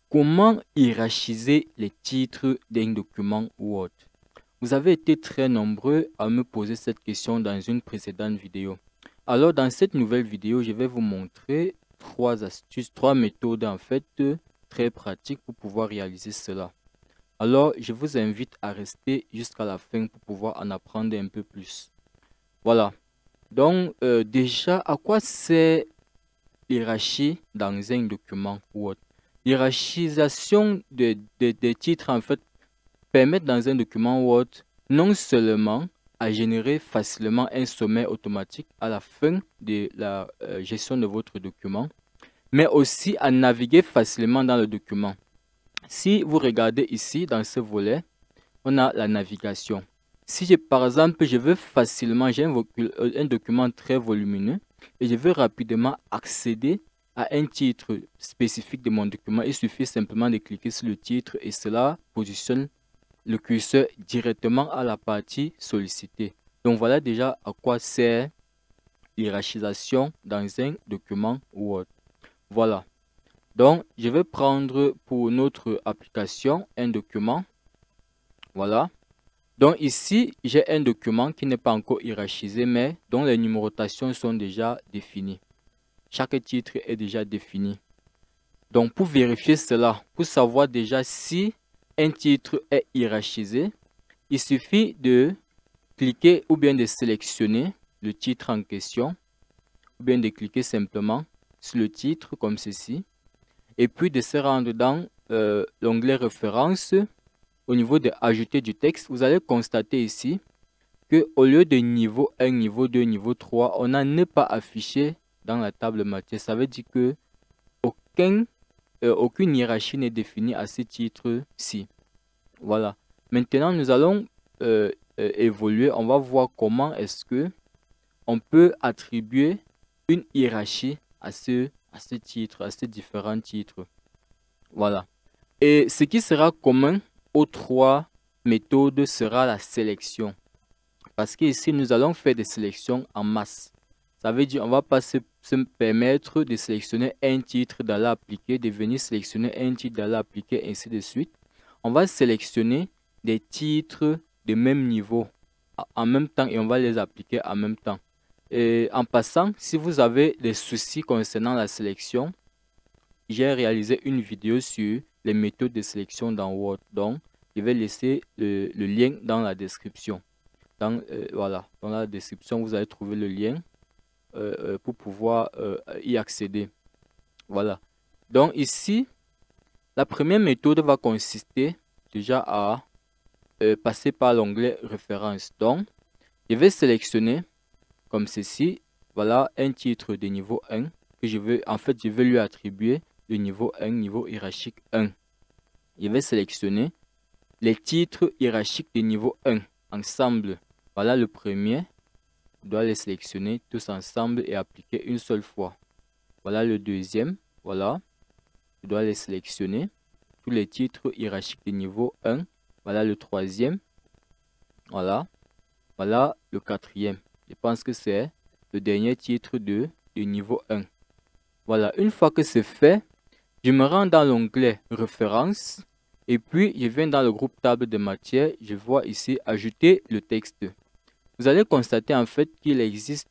Comment hiérarchiser les titres d'un document Word? Vous avez été très nombreux à me poser cette question dans une précédente vidéo. Alors, dans cette nouvelle vidéo, je vais vous montrer trois astuces, trois méthodes en fait très pratiques pour pouvoir réaliser cela. Alors, je vous invite à rester jusqu'à la fin pour pouvoir en apprendre un peu plus. Voilà. Donc, déjà, à quoi sert hiérarchie dans un document Word? Hiérarchisation des titres, en fait, permettent dans un document Word non seulement à générer facilement un sommaire automatique à la fin de la gestion de votre document, mais aussi à naviguer facilement dans le document. Si vous regardez ici, dans ce volet, on a la navigation. Si par exemple, je veux facilement, j'ai un document très volumineux et je veux rapidement accéder à un titre spécifique de mon document, il suffit simplement de cliquer sur le titre et cela positionne le curseur directement à la partie sollicitée. Donc voilà déjà à quoi sert l'hiérarchisation dans un document Word. Voilà. Donc je vais prendre pour notre application un document. Voilà. Donc ici, j'ai un document qui n'est pas encore hiérarchisé, mais dont les numérotations sont déjà définies. Chaque titre est déjà défini. Donc pour vérifier cela, pour savoir déjà si un titre est hiérarchisé, il suffit de cliquer ou bien de sélectionner le titre en question, ou bien de cliquer simplement sur le titre comme ceci, et puis de se rendre dans l'onglet référence. Au niveau de ajouter du texte, vous allez constater ici que au lieu de niveau 1, niveau 2, niveau 3, on a ne pas affiché dans la table matière. Ça veut dire que aucune hiérarchie n'est définie à ce titre-ci. Voilà. Maintenant, nous allons évoluer. On va voir comment est-ce que on peut attribuer une hiérarchie à ce titre, à ces différents titres. Voilà. Et ce qui sera commun aux trois méthodes sera la sélection. Parce qu'ici, nous allons faire des sélections en masse. Ça veut dire qu'on ne va pas se permettre de sélectionner un titre, d'aller appliquer, de venir sélectionner un titre, d'aller appliquer, ainsi de suite. On va sélectionner des titres de même niveau en même temps et on va les appliquer en même temps. Et en passant, si vous avez des soucis concernant la sélection, j'ai réalisé une vidéo sur les méthodes de sélection dans Word. Donc, je vais laisser le lien dans la description. Voilà, dans la description, vous allez trouver le lien pour pouvoir y accéder. Voilà. Donc ici, la première méthode va consister déjà à passer par l'onglet référence. Donc, je vais sélectionner comme ceci, voilà, un titre de niveau 1 que je veux, en fait, je vais lui attribuer le niveau 1, niveau hiérarchique 1. Je vais sélectionner les titres hiérarchiques de niveau 1 ensemble. Voilà le premier. Je dois les sélectionner tous ensemble et appliquer une seule fois. Voilà le deuxième. Voilà. Je dois les sélectionner. Tous les titres hiérarchiques de niveau 1. Voilà le troisième. Voilà. Voilà le quatrième. Je pense que c'est le dernier titre de niveau 1. Voilà. Une fois que c'est fait, je me rends dans l'onglet référence. Et puis, je viens dans le groupe table de matière. Je vois ici ajouter le texte. Vous allez constater en fait qu'il existe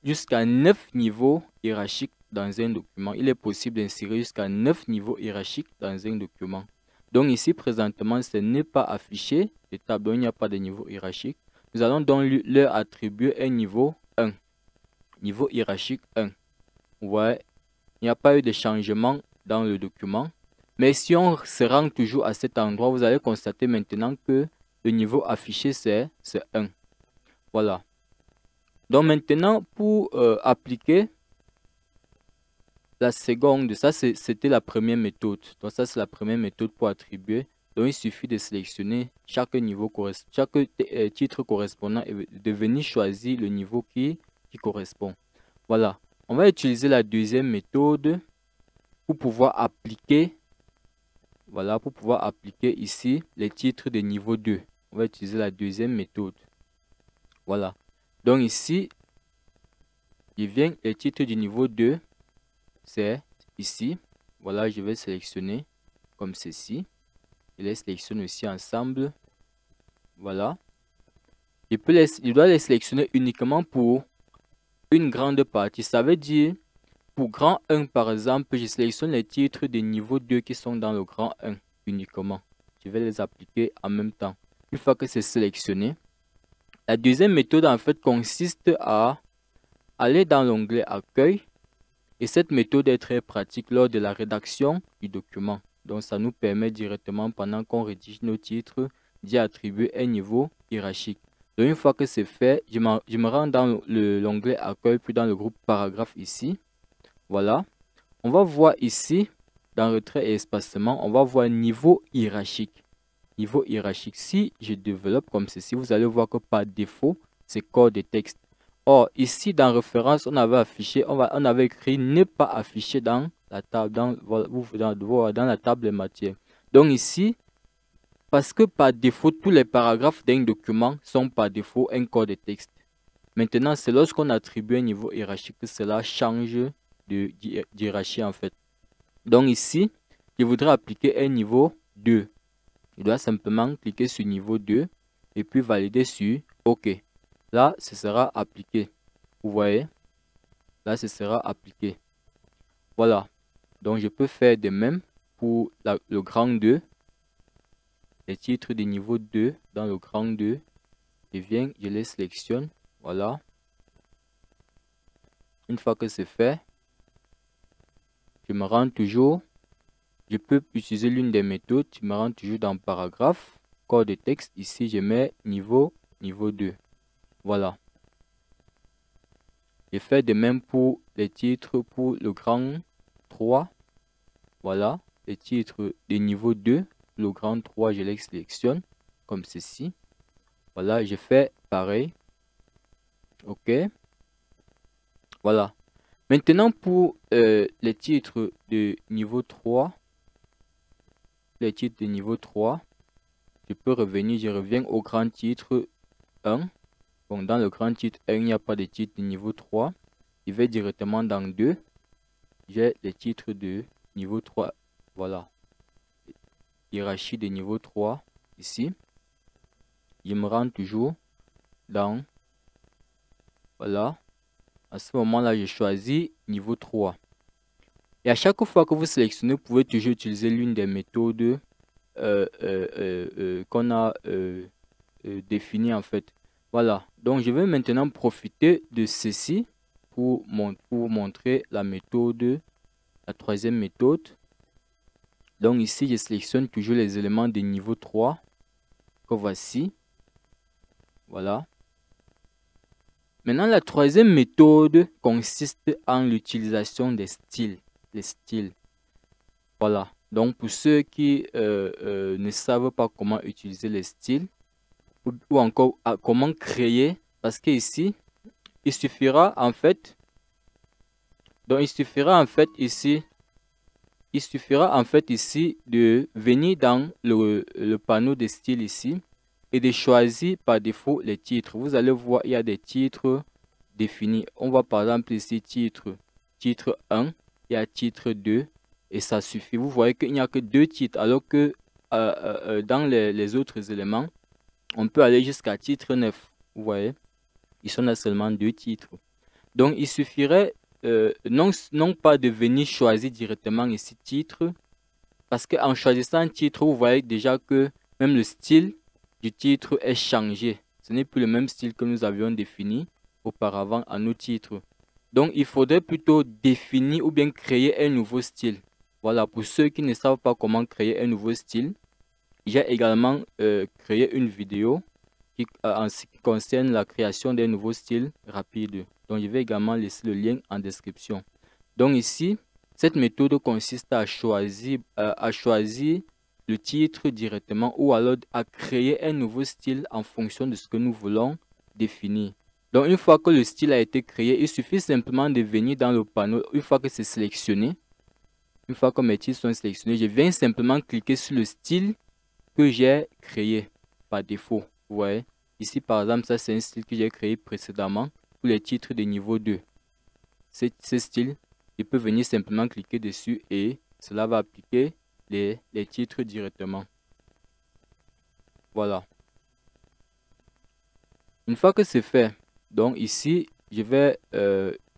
jusqu'à 9 niveaux hiérarchiques dans un document. Il est possible d'insérer jusqu'à 9 niveaux hiérarchiques dans un document. Donc ici, présentement, ce n'est pas affiché. Les tableaux, il n'y a pas de niveau hiérarchique. Nous allons donc leur attribuer un niveau 1. Niveau hiérarchique 1. Ouais, il n'y a pas eu de changement dans le document. Mais si on se rend toujours à cet endroit, vous allez constater maintenant que le niveau affiché, c'est 1. Voilà. Donc maintenant, pour appliquer la seconde, ça c'était la première méthode. Donc ça c'est la première méthode pour attribuer. Donc il suffit de sélectionner chaque niveau, chaque titre correspondant et de venir choisir le niveau qui correspond. Voilà. On va utiliser la deuxième méthode pour pouvoir appliquer. Voilà, pour pouvoir appliquer ici les titres de niveau 2. On va utiliser la deuxième méthode. Voilà. Donc ici, je viens, le titre du niveau 2, c'est ici. Voilà, je vais sélectionner comme ceci. Je les sélectionne aussi ensemble. Voilà. Je dois les sélectionner uniquement pour une grande partie. Ça veut dire, pour grand 1 par exemple, je sélectionne les titres de niveau 2 qui sont dans le grand 1 uniquement. Je vais les appliquer en même temps. Une fois que c'est sélectionné, la deuxième méthode en fait consiste à aller dans l'onglet Accueil. Et cette méthode est très pratique lors de la rédaction du document. Donc ça nous permet directement, pendant qu'on rédige nos titres, d'y attribuer un niveau hiérarchique. Donc une fois que c'est fait, je me rends dans l'onglet Accueil, puis dans le groupe Paragraphe ici. Voilà. On va voir ici, dans Retrait et Espacement, on va voir Niveau hiérarchique. Niveau hiérarchique, si je développe comme ceci, vous allez voir que par défaut, c'est corps de texte. Or, ici, dans Référence, on avait affiché, on avait écrit ne pas afficher dans la table, dans la table des matières. Donc ici, parce que par défaut, tous les paragraphes d'un document sont par défaut un corps de texte. Maintenant, c'est lorsqu'on attribue un niveau hiérarchique que cela change d'hiérarchie en fait. Donc ici, je voudrais appliquer un niveau 2. Je dois simplement cliquer sur niveau 2 et puis valider sur OK. Là, ce sera appliqué. Vous voyez? Là, ce sera appliqué. Voilà. Donc, je peux faire de même pour le grand 2. Les titres de niveau 2 dans le grand 2. Je viens, je les sélectionne. Voilà. Une fois que c'est fait, je me rends toujours. Je peux utiliser l'une des méthodes. Je me rends toujours dans paragraphe. Corps de texte. Ici, je mets niveau 2. Voilà. Je fais de même pour les titres pour le grand 3. Voilà. Les titres de niveau 2. Le grand 3, je les sélectionne comme ceci. Voilà. Je fais pareil. OK. Voilà. Maintenant, pour les titres de niveau 3. Les titres de niveau 3. Je peux revenir. Je reviens au grand titre 1. Bon, dans le grand titre 1, il n'y a pas de titre de niveau 3. Je vais directement dans 2. J'ai les titres de niveau 3. Voilà. Hiérarchie de niveau 3. Ici. Je me rends toujours dans. Voilà. À ce moment-là, je choisis niveau 3. Et à chaque fois que vous sélectionnez, vous pouvez toujours utiliser l'une des méthodes qu'on a définies en fait. Voilà. Donc, je vais maintenant profiter de ceci pour montrer la méthode, la troisième méthode. Donc ici, je sélectionne toujours les éléments de niveau 3 que voici. Voilà. Maintenant, la troisième méthode consiste en l'utilisation des styles. Les styles. Voilà. Donc, pour ceux qui ne savent pas comment utiliser les styles, ou encore comment créer, parce que ici, il suffira en fait ici de venir dans le panneau de style ici et de choisir par défaut les titres. Vous allez voir, il y a des titres définis. On voit par exemple ici titre 1, il y a titre 2 et ça suffit. Vous voyez qu'il n'y a que 2 titres alors que dans les autres éléments, on peut aller jusqu'à titre 9. Vous voyez, ils sont là seulement 2 titres. Donc, il suffirait non pas de venir choisir directement ici titre, parce qu'en choisissant un titre, vous voyez déjà que même le style du titre est changé. Ce n'est plus le même style que nous avions défini auparavant à nos titres. Donc, il faudrait plutôt définir ou bien créer un nouveau style. Voilà, pour ceux qui ne savent pas comment créer un nouveau style, j'ai également créé une vidéo en ce qui concerne la création d'un nouveau style rapide. Donc, je vais également laisser le lien en description. Donc ici, cette méthode consiste à choisir le titre directement ou alors à créer un nouveau style en fonction de ce que nous voulons définir. Donc, une fois que le style a été créé, il suffit simplement de venir dans le panneau. Une fois que c'est sélectionné, une fois que mes titres sont sélectionnés, je viens simplement cliquer sur le style que j'ai créé par défaut. Vous voyez, ici par exemple, ça c'est un style que j'ai créé précédemment pour les titres de niveau 2. Ce style, je peux venir simplement cliquer dessus et cela va appliquer les titres directement. Voilà. Une fois que c'est fait, donc ici, je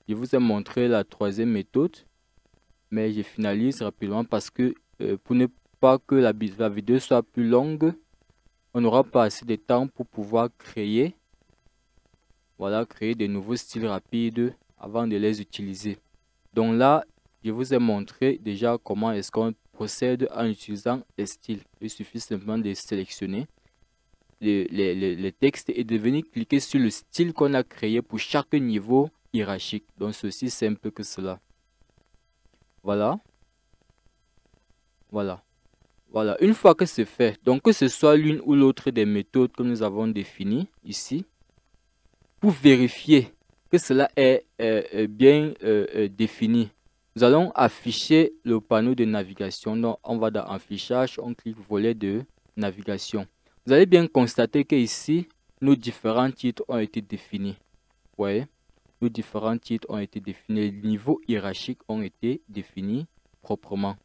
vous ai montré la troisième méthode, mais je finalise rapidement parce que pour ne pas que la vidéo soit plus longue, on n'aura pas assez de temps pour pouvoir créer, voilà, créer de nouveaux styles rapides avant de les utiliser. Donc là, je vous ai montré déjà comment est-ce qu'on procède en utilisant les styles. Il suffit simplement de sélectionner les textes et de venir cliquer sur le style qu'on a créé pour chaque niveau hiérarchique. Donc c'est aussi simple que cela. Voilà. Voilà. Voilà. Une fois que c'est fait, donc que ce soit l'une ou l'autre des méthodes que nous avons définies ici, pour vérifier que cela est bien défini, nous allons afficher le panneau de navigation. Donc on va dans affichage, on clique volet de navigation. Vous allez bien constater que ici, nos différents titres ont été définis. Vous voyez, nos différents titres ont été définis. Les niveaux hiérarchiques ont été définis proprement.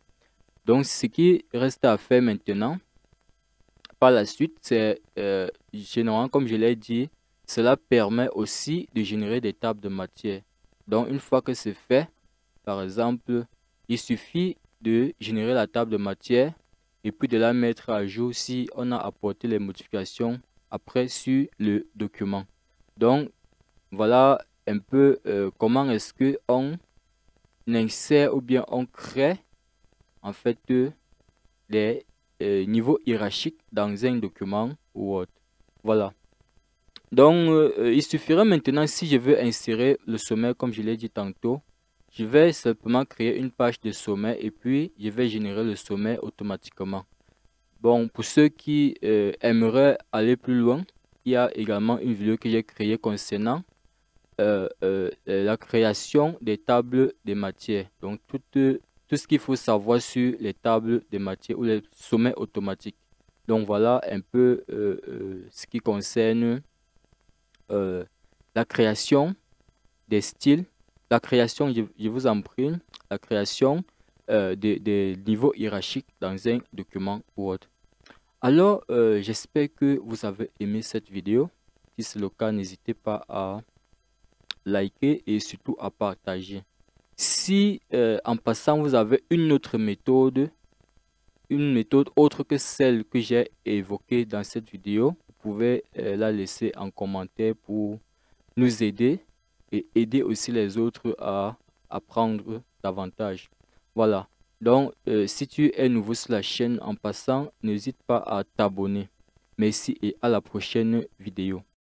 Donc, ce qui reste à faire maintenant, par la suite, c'est généralement, comme je l'ai dit, cela permet aussi de générer des tables de matière. Donc, une fois que c'est fait, par exemple, il suffit de générer la table de matière et puis de la mettre à jour si on a apporté les modifications après sur le document. Donc, voilà un peu comment est-ce qu'on insère ou bien on crée en fait les niveaux hiérarchiques dans un document Word. Voilà. Donc, il suffirait maintenant, si je veux insérer le sommaire comme je l'ai dit tantôt, je vais simplement créer une page de sommaire et puis je vais générer le sommaire automatiquement. Bon, pour ceux qui aimeraient aller plus loin, il y a également une vidéo que j'ai créée concernant la création des tables de matière. Donc, tout ce qu'il faut savoir sur les tables de matière ou les sommets automatiques. Donc, voilà un peu ce qui concerne la création des styles, la création, je vous en prie, la création des niveaux hiérarchiques dans un document Word. Alors, j'espère que vous avez aimé cette vidéo. Si c'est le cas, n'hésitez pas à liker et surtout à partager. Si en passant, vous avez une autre méthode, une méthode autre que celle que j'ai évoquée dans cette vidéo, vous pouvez la laisser en commentaire pour nous aider et aider aussi les autres à apprendre davantage. Voilà. Donc, si tu es nouveau sur la chaîne en passant, n'hésite pas à t'abonner. Merci et à la prochaine vidéo.